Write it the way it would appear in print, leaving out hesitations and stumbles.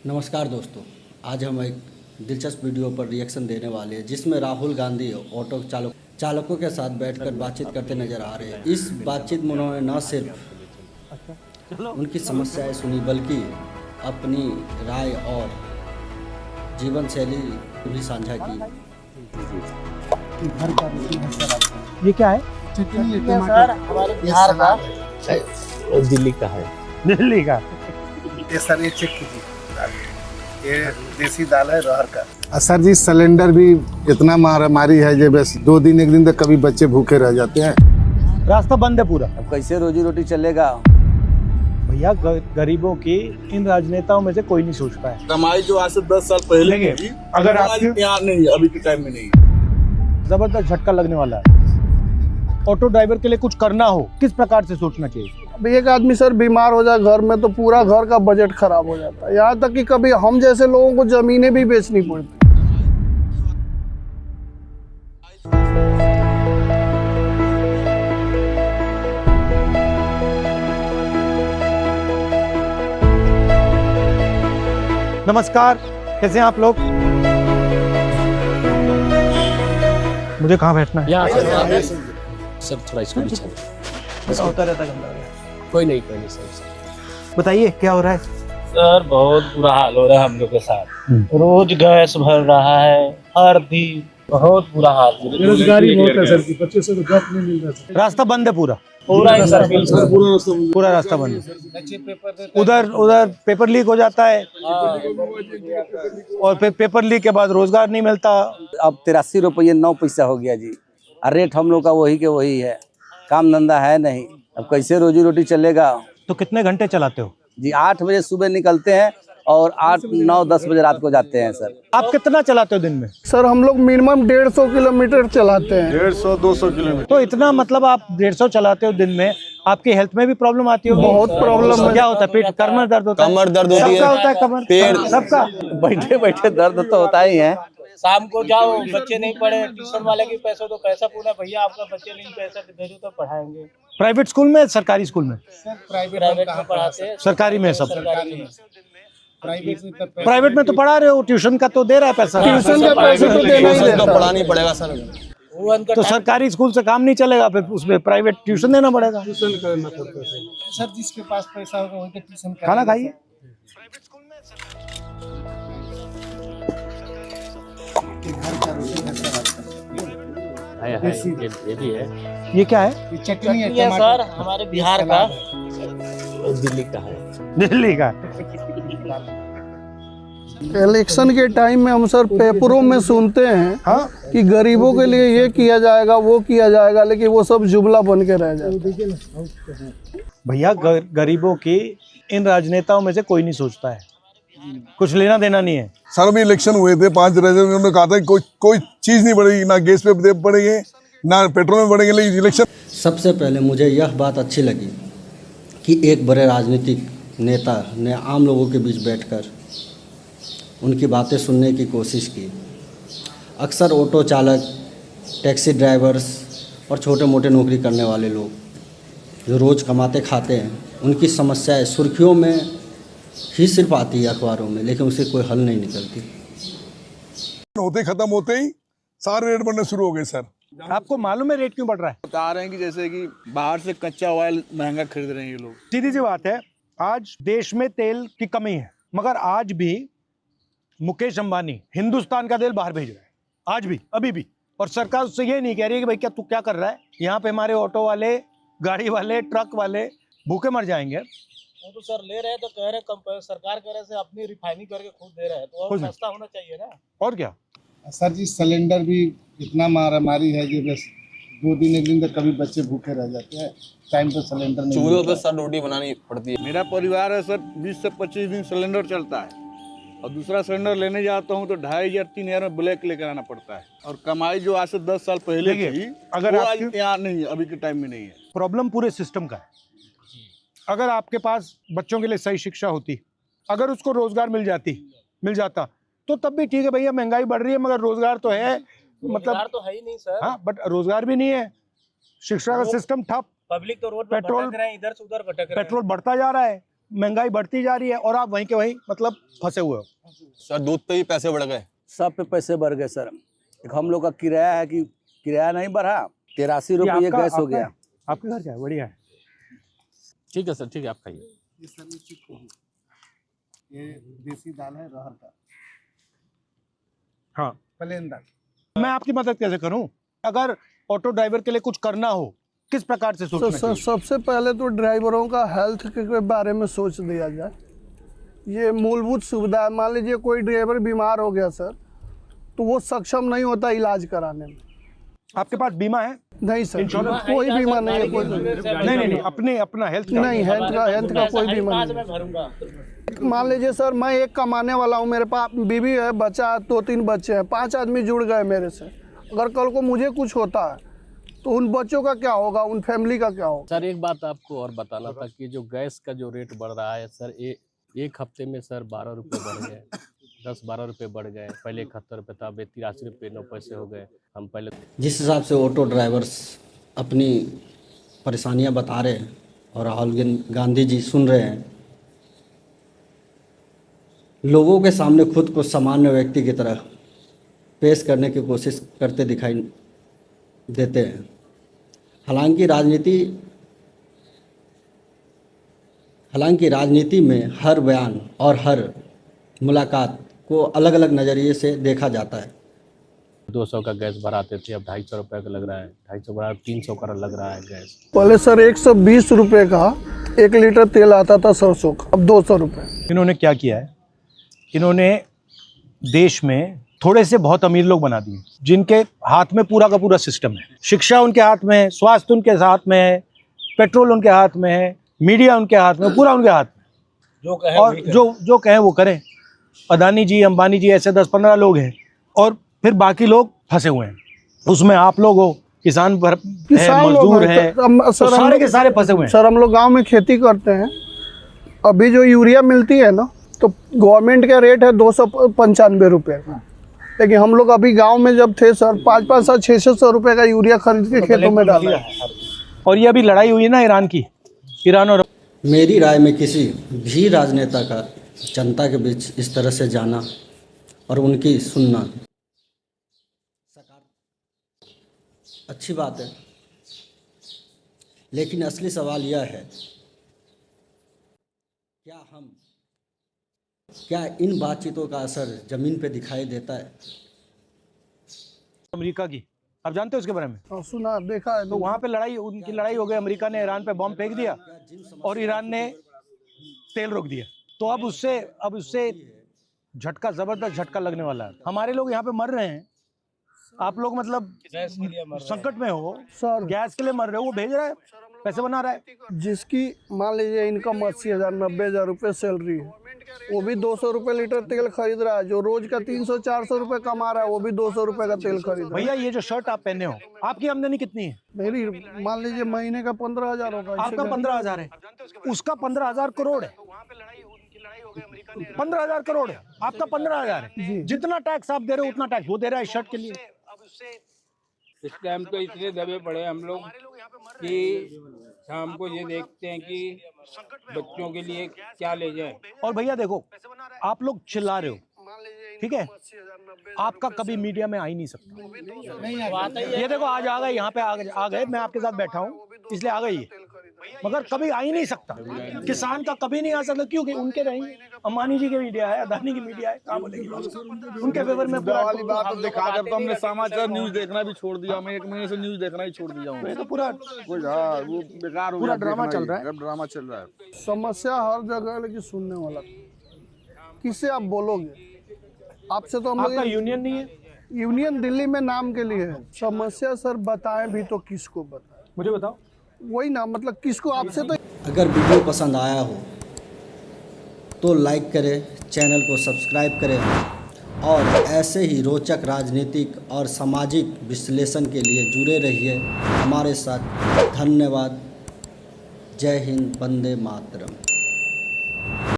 नमस्कार दोस्तों, आज हम एक दिलचस्प वीडियो पर रिएक्शन देने वाले हैं जिसमें राहुल गांधी ऑटो चालकों के साथ बैठकर बातचीत करते नजर आ रहे हैं। इस बातचीत में उन्होंने न सिर्फ उनकी समस्याएं सुनी बल्कि अपनी राय और जीवन शैली भी साझा की। ये क्या है? सर हमारे बिहार का दिल्ली का है। दिल्ली का। ये सर ये चेक कीजिए, ये देसी दाल है रहर का। सर जी सिलेंडर भी इतना मारामारी है जो बस 2 दिन 1 दिन तक कभी बच्चे भूखे रह जाते हैं। रास्ता बंद है पूरा। अब कैसे रोजी रोटी चलेगा? भैया गरीबों की इन राजनेताओं में से कोई नहीं सोचता है। कमाई जो आज से 10 साल पहले की थी, अगर आज आपके यहाँ नहीं है, अभी के टाइम में नहीं है। जबरदस्त झटका लगने वाला है। ऑटो ड्राइवर के लिए कुछ करना हो किस प्रकार से सोचना चाहिए? अब एक आदमी सर बीमार हो जाए घर में तो पूरा घर का बजट खराब हो जाता है। यहाँ तक कि कभी हम जैसे लोगों को जमीनें भी बेचनी पड़ती। नमस्कार, कैसे हैं आप लोग? मुझे कहाँ बैठना है? यहाँ सर थोड़ा इसको पीछे होता रहता गंदा। कोई नहीं सर। बताइए क्या हो रहा है? सर बहुत बुरा हाल हो रहा है हम लोग के साथ। रोज गैस भर रहा है, हर दिन बहुत बुरा हाल। बेरोजगारी बहुत है सर, बच्चे से तो जॉब नहीं मिल रहा है। रास्ता बंद है पूरा। पूरा ही सर पूरा रास्ता बंद है। उधर पेपर लीक हो जाता है और फिर पेपर लीक के बाद रोजगार नहीं मिलता। अब 83 रुपये 9 पैसा हो गया जी। और रेट हम लोग का वही के वही है, काम धंधा है नहीं। अब कैसे रोजी रोटी चलेगा? तो कितने घंटे चलाते हो? जी 8 बजे सुबह निकलते हैं और 8, 9, 10 बजे रात को जाते हैं सर। आप कितना चलाते हो दिन में? सर हम लोग मिनिमम 150 किलोमीटर चलाते हैं। 150-200 किलोमीटर। तो इतना मतलब आप 150 चलाते हो दिन में, आपकी हेल्थ में भी प्रॉब्लम आती है? बहुत प्रॉब्लम है। क्या होता है? पेट कमर दर्द होता है? कमर दर्द होती है, सबका होता है कमर, पेट सबका। बैठे बैठे दर्द तो होता ही है। शाम को जाओ, बच्चे नहीं पढ़े, ट्यूशन वाले के पैसे तो पैसा पूरा भैया आपका बच्चे नहीं पैसा भेजो तो पढ़ाएंगे। प्राइवेट स्कूल में, सरकारी स्कूल में? प्राइवेट में पढ़ाते हैं। सरकारी में सब। सरकारी में। प्राइवेट में तो पढ़ा रहे हो, ट्यूशन का तो दे रहा है पैसा। ट्यूशन का पैसे तो देना ही तो देता है। पढ़ाना ही पड़ेगा सर। वो उनका तो सरकारी स्कूल से काम नहीं चलेगा, फिर उसमें प्राइवेट ट्यूशन देना पड़ेगा। सर जिसके पास पैसा होगा वही ट्यूशन खाना खाइए। ये भी है। ये क्या है? चटनी ये सर हमारे बिहार का दिल्ली का है। दिल्ली का। इलेक्शन के टाइम में हम सर पेपरों में सुनते हैं हाँ, कि गरीबों के लिए ये किया जाएगा वो किया जाएगा, लेकिन वो सब जुमला बन के रह जाता है। भैया गरीबों की इन राजनेताओं में से कोई नहीं सोचता है। कुछ लेना देना नहीं है। सर अभी इलेक्शन हुए थे 5 राज्यों में, उन्होंने कहा था कि कोई चीज नहीं बढ़ेगी, ना गैस पे बढ़ेंगे ना पेट्रोल में बढ़ेंगे, लेकिन इलेक्शन। सबसे पहले मुझे यह बात अच्छी लगी कि एक बड़े राजनीतिक नेता ने आम लोगों के बीच बैठकर उनकी बातें सुनने की कोशिश की। अक्सर ऑटो चालक, टैक्सी ड्राइवर्स और छोटे मोटे नौकरी करने वाले लोग जो रोज़ कमाते खाते हैं, उनकी समस्याएं सुर्खियों में ही सिर्फ आती है अखबारों में, लेकिन उससे कोई हल नहीं निकलती। होते खत्म होते ही सारे रेट बढ़ने शुरू हो गए सर। आपको मालूम है रेट क्यों बढ़ रहा है? बता रहे हैं कि जैसे कि बाहर से कच्चा ऑयल महंगा खरीद रहे हैं ये लोग। सीधी सी बात है, आज देश में तेल की कमी है, मगर आज भी मुकेश अंबानी हिंदुस्तान का तेल बाहर भेज रहा है, आज भी, अभी भी। और सरकार उससे ये नहीं कह रही है कि भाई क्या तू क्या कर रहा है, यहाँ पे हमारे ऑटो वाले, गाड़ी वाले, ट्रक वाले भूखे मर जाएंगे। वो तो सर ले रहे हैं तो कह रहे हैं सरकार कह रहे से अपनी रिफाइनिंग करके खुद दे रहे हैं, तो और सस्ता होना चाहिए ना। और क्या? सर जी सिलेंडर भी इतना मारामारी है जो बस 2 दिन 1 दिन तक कभी बच्चे भूखे रह जाते हैं। टाइम पे सिलेंडर नहीं चूल्हों पे सर रोटी बनानी पड़ती है। मेरा परिवार है सर, 20 से 25 दिन सिलेंडर चलता है और दूसरा सिलेंडर लेने जाता हूँ तो 2500-3000 में ब्लैक लेकर आना पड़ता है। और कमाई जो आज से 10 साल पहले थी, अगर वो आज यहाँ नहीं है, अभी के टाइम में नहीं है। प्रॉब्लम पूरे सिस्टम का है। अगर आपके पास बच्चों के लिए सही शिक्षा होती, अगर उसको रोजगार मिल जाता तो तब भी ठीक है भैया, महंगाई बढ़ रही है मगर रोजगार तो है, मतलब तो है ही नहीं सर। हाँ, बट रोजगार भी नहीं है, शिक्षा का सिस्टम ठप, पब्लिक तो रोड पे पेट्रोल भटक रहे हैं, इधर से उधर भटक रहे हैं। पेट्रोल बढ़ता जा रहा है, महंगाई बढ़ती जा रही है और आप वहीं के वहीं मतलब फंसे हुए हो। सर दूध पे भी पैसे बढ़ गए। सब पे पैसे बढ़ गए सर। एक हम लोग का किराया है कि किराया नहीं बढ़ा, 83 ये रुपये आपका- गैस हो आपका गया। है? आपके घर क्या है? बढ़िया है। ठीक है सर, ठीक है, आप खाइए। ये सर ये चिक्की है, ये देसी दाल है रहर का, हाँ, प्लेन दाल। मैं आपकी मदद कैसे करूं? अगर ऑटो ड्राइवर के लिए कुछ करना हो, किस प्रकार से सोचना चाहिए? सबसे पहले तो ड्राइवरों का हेल्थ के बारे में सोच दिया जाए। ये मूलभूत सुविधा, मान लीजिए कोई ड्राइवर बीमार हो गया सर, तो वो सक्षम नहीं होता इलाज कराने में। आपके पास बीमा है? नहीं सर, इंश्योरेंस? कोई बीमा नहीं है, कोई नहीं, अपने अपना हेल्थ का? नहीं, हेल्थ का कोई बीमा नहीं। मान लीजिए सर, मैं एक कमाने वाला हूँ, मेरे पास बीवी है, बच्चा है, 2-3 बच्चे हैं, 5 आदमी जुड़ गए मेरे से। अगर कल को मुझे कुछ होता है तो उन बच्चों का क्या होगा, उन फैमिली का क्या होगा? सर एक बात आपको और बताना था कि जो गैस का जो रेट बढ़ रहा है सर, एक हफ्ते में सर 12 रुपये बढ़ गए, 10-12 रुपये बढ़ गए। पहले 71 रुपये था, अब 83 रुपये 9 पैसे हो गए। हम पहले जिस हिसाब से ऑटो ड्राइवर्स अपनी परेशानियां बता रहे हैं और राहुल गांधी जी सुन रहे हैं, लोगों के सामने खुद को सामान्य व्यक्ति की तरह पेश करने की कोशिश करते दिखाई देते हैं। हालांकि राजनीति में हर बयान और हर मुलाकात को अलग अलग नज़रिए से देखा जाता है। 200 का गैस भराते थे, अब 250 रुपये का लग रहा है, 250 बढ़ा 300 का लग रहा है गैस। पहले सर 120 रुपये का 1 लीटर तेल आता था सरसों का, अब 200 रुपये। इन्होंने क्या किया है? इन्होंने देश में थोड़े से बहुत अमीर लोग बना दिए, जिनके हाथ में पूरा का पूरा सिस्टम है। शिक्षा उनके हाथ में है, स्वास्थ्य उनके हाथ में है, पेट्रोल उनके हाथ में है, मीडिया उनके हाथ में, पूरा उनके हाथ में। जो कहे और जो कहें वो करें। अदानी जी, अंबानी जी, ऐसे 10-15 लोग हैं और फिर बाकी लोग फंसे हुए हैं। उसमें आप लोग हो, किसान मजदूर हैं, तो सारे के सारे फंसे हुए हैं। सर हम लोग गांव में खेती करते हैं, अभी जो यूरिया मिलती है ना, तो गवर्नमेंट का रेट है 295 रुपये का, लेकिन हम लोग अभी गांव में जब थे सर 500, 600 रुपये का यूरिया खरीद के खेतों में डाला। और ये अभी लड़ाई हुई है ना ईरान की, ईरान और मेरी राय में किसी भी राजनेता का जनता के बीच इस तरह से जाना और उनकी सुनना अच्छी बात है, लेकिन असली सवाल यह है, क्या इन बातचीतों का असर ज़मीन पे दिखाई देता है? अमेरिका की, आप जानते हो उसके बारे में? सुना, देखा है। तो वहाँ पे उनकी लड़ाई हो गई, अमेरिका ने ईरान पे बॉम्ब फेंक दिया और ईरान ने तेल रोक दिया। तो अब उससे झटका, जबरदस्त झटका लगने वाला है। हमारे लोग यहाँ पे मर रहे हैं, आप लोग मतलब संकट में हो सर, गैस के लिए मर रहे हो, वो भेज रहा है, पैसे बना रहा है। जिसकी मान लीजिए इनकम 80,000 90,000 रुपये सैलरी है, वो भी 200 रुपये लीटर तेल खरीद रहा है। जो रोज का 300-400 रुपये कमा रहा है, वो भी 200 रुपये का तेल खरीद रहा है। भैया ये जो शर्ट आप पहने हो, आपकी आमदनी कितनी है? मेरी मान लीजिए महीने का 15,000 होगा। आपका 15,000 है, उसका 15,000 करोड़ है। 15,000 करोड़ है, आपका 15,000 है। जितना टैक्स आप दे रहे हो उतना टैक्स वो दे रहा है शर्ट के लिए। इस टाइम तो इतने दबे पड़े हम लोग कि शाम को ये देखते हैं कि बच्चों के लिए क्या ले जाए। और भैया देखो, आप लोग चिल्ला रहे हो, ठीक है, आपका कभी मीडिया में आ ही नहीं सकता। ये देखो आज आ गए, यहाँ पे आ गए, मैं आपके साथ बैठा हूँ इसलिए आ गई, मगर कभी आ ही नहीं सकता। किसान का कभी नहीं आ सकता, क्योंकि उनके रहेंगे, अंबानी जी की मीडिया है, अदानी की मीडिया है, काम बोलेगी उनके फेवर में। वाली बात तो दिखा कर तो हमने समाचार न्यूज देखना भी छोड़ दिया। मैं 1 महीने से न्यूज देखना ही छोड़ दिया हूँ। तो पूरा वो बेकार हो पूरा ड्रामा चल रहा है। ड्रामा चल रहा है। समस्या हर जगह है, लेकिन सुनने वाला किससे आप बोलोगे? आपसे तो हम आपका लोग यूनियन नहीं है। यूनियन दिल्ली में नाम के लिए है। समस्या सर बताएं भी तो किसको बताएं? मुझे बताओ। वही ना, मतलब किसको? आपसे तो अगर वीडियो पसंद आया हो तो लाइक करें, चैनल को सब्सक्राइब करें और ऐसे ही रोचक राजनीतिक और सामाजिक विश्लेषण के लिए जुड़े रहिए हमारे साथ। धन्यवाद। जय हिंद, वंदे मातरम।